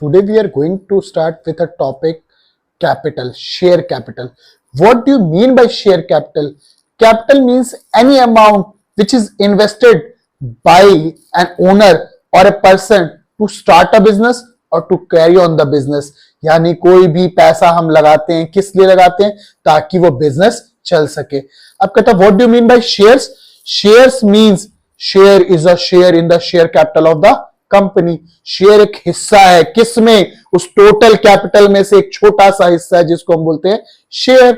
Today we are going to start with a topic capital, share capital. What do you mean by share capital? Capital means any amount which is invested by an owner or a person to start a business or to carry on the business. यानी कोई भी पैसा हम लगाते हैं, किस लिए लगाते हैं? ताकि वो बिजनेस चल सके. अब कहता है what do you mean by shares? Shares means share is a share in the share capital of the company. Share एक हिस्सा है, किसमें? उस टोटल कैपिटल में से एक छोटा सा हिस्सा है जिसको हम बोलते हैं शेयर.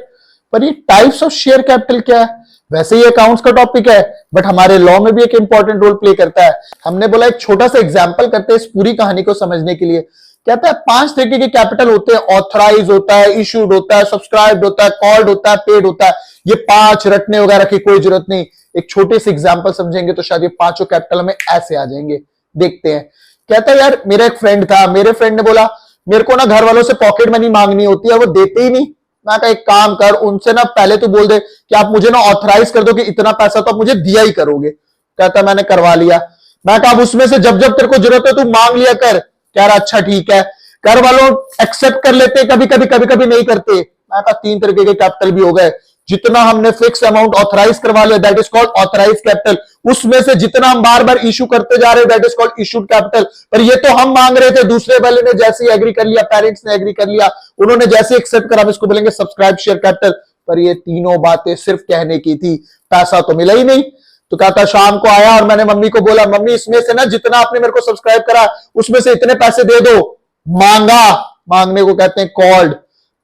पर ये टाइप्स ऑफ शेयर कैपिटल क्या है? वैसे ही अकाउंट्स का टॉपिक है, बट हमारे लॉ में भी एक इंपॉर्टेंट रोल प्ले करता है. हमने बोला एक छोटा सा एग्जांपल करते हैं इस पूरी कहानी को समझने के लिए. कहता है 5 तरीके के कैपिटल होते हैं. ऑथराइज होता है, इशूड होता है, सब्सक्राइब्ड होता है, कॉल्ड होता है, पेड होता है. ये 5 रटने वगैरह की कोई जरूरत नहीं. एक छोटे से एग्जांपल समझेंगे तो शायद ये पांचों कैपिटल में ऐसे आ जाएंगे. देखते हैं. कहता है यार मेरा एक फ्रेंड था, मेरे फ्रेंड ने बोला मेरे को ना घर वालों से पॉकेट मनी मांगनी होती है, वो देते ही नहीं. मैं कहा एक काम कर, उनसे ना पहले तो बोल दे कि आप मुझे ना ऑथराइज कर दो कि इतना पैसा तो आप मुझे दिया ही करोगे. कहता मैंने करवा लिया. मैं कहा उसमें से जब जब तेरे को जरूरत है तू मांग लिया कर. कह रहा अच्छा ठीक है. घर वालों एक्सेप्ट कर लेते, कभी कभी नहीं करते. मैं कहा 3 तरीके के कैपिटल भी हो गए. जितना हमने फिक्स अमाउंट ऑथराइज करवा लिया that is called authorize capital. उसमें से जितना हम बार बार इशू करते जा रहे हैं that is called issued capital. पर ये तो हम मांग रहे थे, दूसरे वाले ने जैसे ही एग्री कर लिया, पेरेंट्स ने एग्री कर लिया, उन्होंने जैसे एक्सेप्ट करा, इसको बोलेंगे सब्सक्राइब शेयर कैपिटल. पर ये तीनों बातें सिर्फ कहने की थी, पैसा तो मिला ही नहीं. तो कहता शाम को आया और मैंने मम्मी को बोला मम्मी इसमें से ना जितना आपने मेरे को सब्सक्राइब करा उसमें से इतने पैसे दे दो. मांगा, मांगने को कहते हैं कॉल्ड.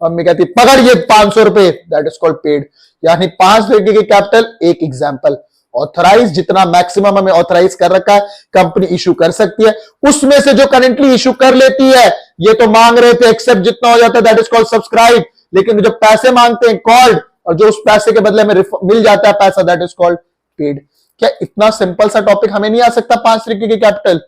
मम्मी कहती पकड़ ये 500 रुपए, दैट इज कॉल्ड पेड. यानी 5 तरीके के कैपिटल. एक एग्जांपल ऑथराइज, जितना मैक्सिमम हमें ऑथराइज कर रखा है कंपनी इशू कर सकती है, उसमें से जो करेंटली इशू कर लेती है ये तो मांग रहे थे, एक्सेप्ट जितना हो जाता है दैट इज कॉल्ड सब्सक्राइब. लेकिन जो पैसे मांगते हैं कॉल्ड, और जो उस पैसे के बदले में मिल जाता है पैसा दैट इज कॉल्ड पेड. क्या इतना सिंपल सा टॉपिक हमें नहीं आ सकता 5 तरीके के कैपिटल?